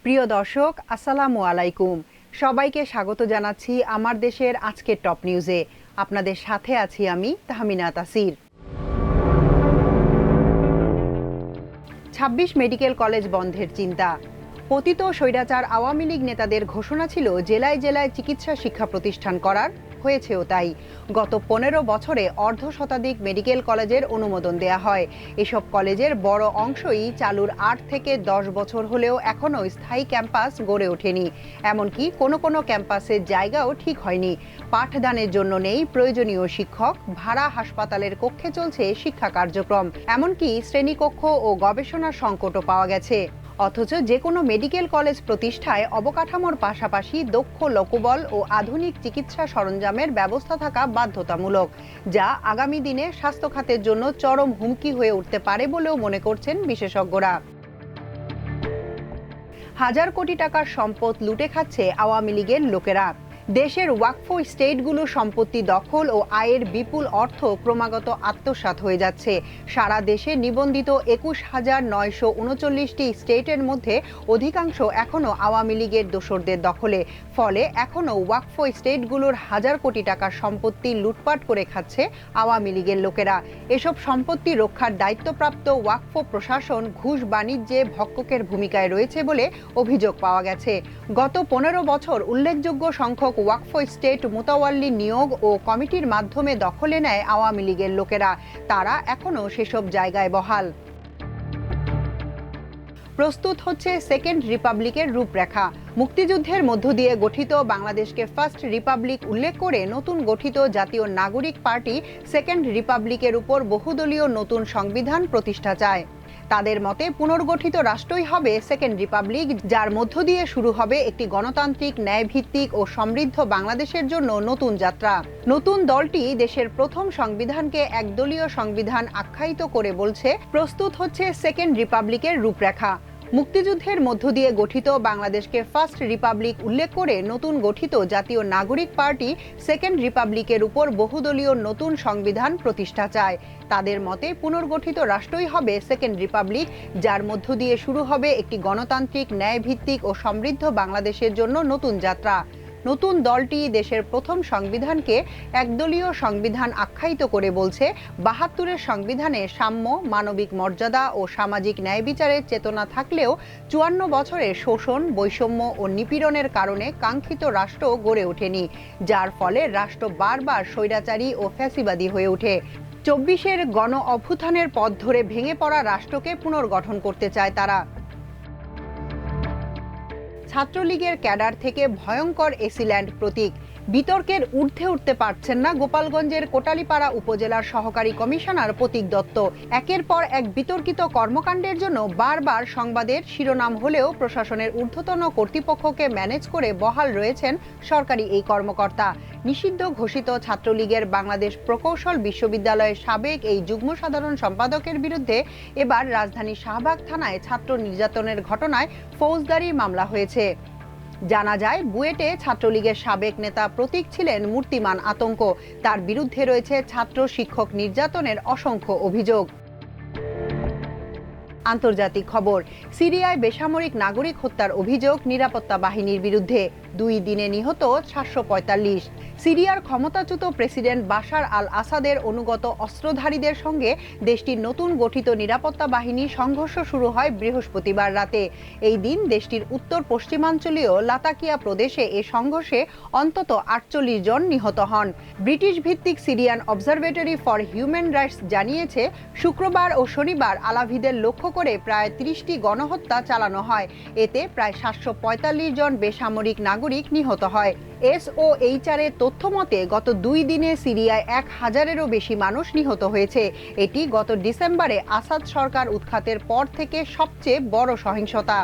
প্রিয় দর্শক, আসসালামু আলাইকুম। সবাইকে স্বাগত জানাচ্ছি আমার দেশের আজকের টপ নিউজে। আপনাদের সাথে আছি আমি তাহমিনা তাসির। ২৬ মেডিকেল কলেজ বন্ধের চিন্তা। পতিত স্বৈরাচার আওয়ামী লীগ নেতাদের ঘোষণা ছিল জেলায় জেলায় চিকিৎসা শিক্ষা প্রতিষ্ঠান করার, হয়েছেও তাই। গত ১৫ বছরে অর্ধ শতাধিক মেডিকেল কলেজের অনুমোদন দেয়া হয়। এসব কলেজের বড় অংশই চালুর ৮ থেকে ১০ বছর হলেও এখনও স্থায়ী ক্যাম্পাস গড়ে ওঠেনি। এমনকি কোনো কোনো ক্যাম্পাসের জায়গাও ঠিক হয়নি। পাঠদানের জন্য নেই প্রয়োজনীয় শিক্ষক, ভাড়া হাসপাতালের কক্ষে চলছে শিক্ষা কার্যক্রম, এমনকি শ্রেণীকক্ষ ও গবেষণা সংকটও পাওয়া গেছে। অথচ যে কোনো মেডিকেল কলেজ প্রতিষ্ঠায় অবকাঠামোর পাশাপাশি দক্ষ লোকবল ও আধুনিক চিকিৎসা সরঞ্জামের ব্যবস্থা থাকা বাধ্যতামূলক, যা আগামী দিনে স্বাস্থ্য খাতের জন্য চরম হুমকি হয়ে উঠতে পারে বলেও মনে করছেন বিশেষজ্ঞরা। হাজার কোটি টাকার সম্পদ লুটে খাচ্ছে আওয়ামী লীগের লোকেরা। দেশের ওয়াকফ স্টেটগুলোর সম্পত্তি দখল ও আয়ের বিপুল অর্থ ক্রমাগত আত্মসাৎ হয়ে যাচ্ছে। সারা দেশে নিবন্ধিত ২১,৯৩৯টি স্টেটের মধ্যে অধিকাংশ এখনও আওয়ামী লীগের দোসরদের দখলে। ফলে এখনও ওয়াকফ স্টেটগুলোর হাজার কোটি টাকার সম্পত্তি লুটপাট করে খাচ্ছে আওয়ামী লীগের লোকেরা। এসব সম্পত্তি রক্ষার দায়িত্বপ্রাপ্ত ওয়াকফ প্রশাসন ঘুষ বাণিজ্যে ভক্ষকের ভূমিকায় রয়েছে বলে অভিযোগ পাওয়া গেছে। গত ১৫ বছর উল্লেখযোগ্য সংখ্যক ওয়াকফ স্টেট মুতাওয়াল্লি নিয়োগ ও কমিটির মাধ্যমে দখলে নেয় আওয়ামী লীগের লোকেরা। তারা এখনও সেসব জায়গায় বহাল। প্রস্তুত হচ্ছে সেকেন্ড রিপাবলিকের রূপরেখা। মুক্তিযুদ্ধের মধ্য দিয়ে গঠিত বাংলাদেশকে ফার্স্ট রিপাবলিক উল্লেখ করে নতুন গঠিত জাতীয় নাগরিক পার্টি সেকেন্ড রিপাবলিকের উপর বহুদলীয় নতুন সংবিধান প্রতিষ্ঠা চায়। তাদের মতে পুনর্গঠিত রাষ্ট্রই হবে সেকেন্ড রিপাবলিক, যার মধ্য দিয়ে শুরু হবে একটি গণতান্ত্রিক, ন্যায়ভিত্তিক ও সমৃদ্ধ বাংলাদেশের জন্য নতুন যাত্রা। নতুন দলটি দেশের প্রথম সংবিধানকে একদলীয় সংবিধান আখ্যায়িত করে বলছে, প্রস্তুত হচ্ছে সেকেন্ড রিপাবলিকের রূপরেখা। মুক্তিযুদ্ধের মধ্য দিয়ে গঠিত বাংলাদেশকে ফার্স্ট রিপাবলিক উল্লেখ করে নতুন গঠিত জাতীয় নাগরিক পার্টি সেকেন্ড রিপাবলিকের উপর বহুদলীয় নতুন সংবিধান প্রতিষ্ঠা চায়। তাদের মতে পুনর্গঠিত রাষ্ট্রই হবে সেকেন্ড রিপাবলিক, যার মধ্য দিয়ে শুরু হবে একটি গণতান্ত্রিক, ন্যায়ভিত্তিক ও সমৃদ্ধ বাংলাদেশের জন্য নতুন যাত্রা। নতুন দলটি দেশের প্রথম সংবিধানকে একদলীয় সংবিধান আখ্যায়িত করে বলছে, ৭২-এর সংবিধানে সাম্য, মানবিক মর্যাদা ও সামাজিক ন্যায় বিচারের চেতনা থাকলেও ৫৪ বছরের শোষণ, বৈষম্য ও নিপীড়নের কারণে কাঙ্ক্ষিত রাষ্ট্র গড়ে ওঠেনি, যার ফলে রাষ্ট্র বারবার স্বৈরাচারী ও ফ্যাসিবাদী হয়ে ওঠে। ২৪-এর গণ অভ্যুত্থানের পথ ধরে ভেঙে পড়া রাষ্ট্রকে পুনর্গঠন করতে চায় তারা। ছাত্রলীগের ক্যাডার থেকে ভয়ঙ্কর এসিল্যান্ড প্রতীক। বিতর্কের ঊর্ধ্বে উঠতে পারছেন না গোপালগঞ্জের কোটালীপাড়া উপজেলার সহকারী কমিশনার প্রতীক দত্ত। একের পর এক বিতর্কিত কর্মকাণ্ডের জন্য বারবার সংবাদের শিরোনাম হলেও প্রশাসনের ঊর্ধ্বতন কর্তৃপক্ষকে ম্যানেজ করে বহাল রয়েছেন সরকারি এই কর্মকর্তা। নিষিদ্ধ ঘোষিত ছাত্রলীগের বাংলাদেশ প্রকৌশল বিশ্ববিদ্যালয়ের সাবেক এই যুগ্ম সাধারণ সম্পাদকের বিরুদ্ধে এবার রাজধানীর শাহবাগ থানায় ছাত্র নির্যাতনের ঘটনায় ফৌজদারি মামলা হয়েছে। জানা যায়, বুয়েটে ছাত্রলীগের সাবেক নেতা প্রতীক ছিলেন মূর্তিমান আতঙ্ক। তার বিরুদ্ধে রয়েছে ছাত্র শিক্ষক নির্যাতনের অসংখ্য অভিযোগ। আন্তর্জাতিক খবর। সিরিয়ায় বেসামরিক নাগরিক হত্যার অভিযোগ নিরাপত্তা বাহিনীর বিরুদ্ধে। ২ দিনে নিহত ৭৪৫। সিরিয়ার ক্ষমতাচ্যুত প্রেসিডেন্ট বাশার আল আসাদের অনুগত অস্ত্রধারীদের সঙ্গে দেশটির নতুন গঠিত নিরাপত্তা বাহিনীর সংঘর্ষ শুরু হয় বৃহস্পতিবার রাতে। এই দিন দেশটির উত্তর পশ্চিমাঞ্চলীয় লাতাকিয়া প্রদেশে এ সংঘর্ষে অন্তত ৪৮ জন নিহত হন। ব্রিটিশ ভিত্তিক Syrian observatory for human rights জানিয়েছে, শুক্রবার ও শনিবার আলাভিদের লক্ষ্য করে প্রায় ৩০টি গণহত্যা চালানো হয়। এতে প্রায় ৭৪৫ জন বেসামরিক নাগরিক নিহত হয়। SOHR এর তথ্য মতে গত ২ দিনে সিরিয়ায় ১,০০০-এরও বেশি মানুষ নিহত হয়েছে। এটি গত ডিসেম্বরে আসাদ সরকার উৎখাতের পর থেকে সবচেয়ে বড় সহিংসতা।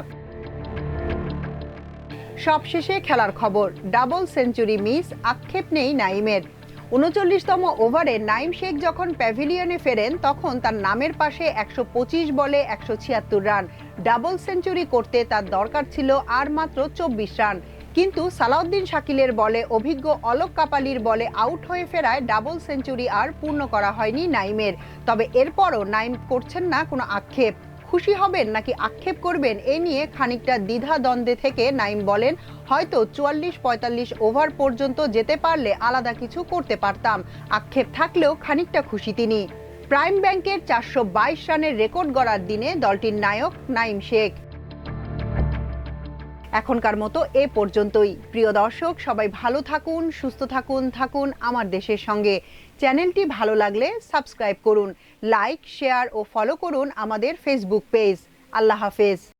সবশেষে খেলার খবর। ডাবল সেঞ্চুরি মিস, আক্ষেপ নেই নাইমের। ৩৯তম ওভারে নাইম শেখ যখন প্যাভিলিয়নে ফেরেন তখন তার নামের পাশে ১২৫ বলে ১৭৬ রান। ডাবল সেঞ্চুরি করতে তার দরকার ছিল আর মাত্র ২৪ রান। কিন্তু সালাউদ্দিন শাকিলের বলে অভিজ্ঞ অলোক কাপালির বলে আউট হয়ে ফেরায় ডাবল সেঞ্চুরি আর পূর্ণ করা হয়নি নাইমের। তবে এরপরও নাইম করছেন না কোনো আক্ষেপ। খুশি হবেন নাকি আক্ষেপ করবেন এ নিয়ে খানিকটা দ্বিধা দ্বন্দ্বে থেকে নাইম বলেন, হয়তো ৪৪-৪৫ ওভার পর্যন্ত যেতে পারলে আলাদা কিছু করতে পারতাম। আক্ষেপ থাকলেও খানিকটা খুশি তিনি। প্রাইম ব্যাংকের ৪২২ রানের রেকর্ড গড়ার দিনে দলটির নায়ক নাইম শেখ। এখনকার মতো এ পর্যন্তই। প্রিয় দর্শক, সবাই ভালো থাকুন, সুস্থ থাকুন আমার দেশের সঙ্গে। চ্যানেলটি ভালো লাগলে সাবস্ক্রাইব করুন, লাইক, শেয়ার ও ফলো করুন আমাদের ফেসবুক পেজ। আল্লাহ হাফেজ।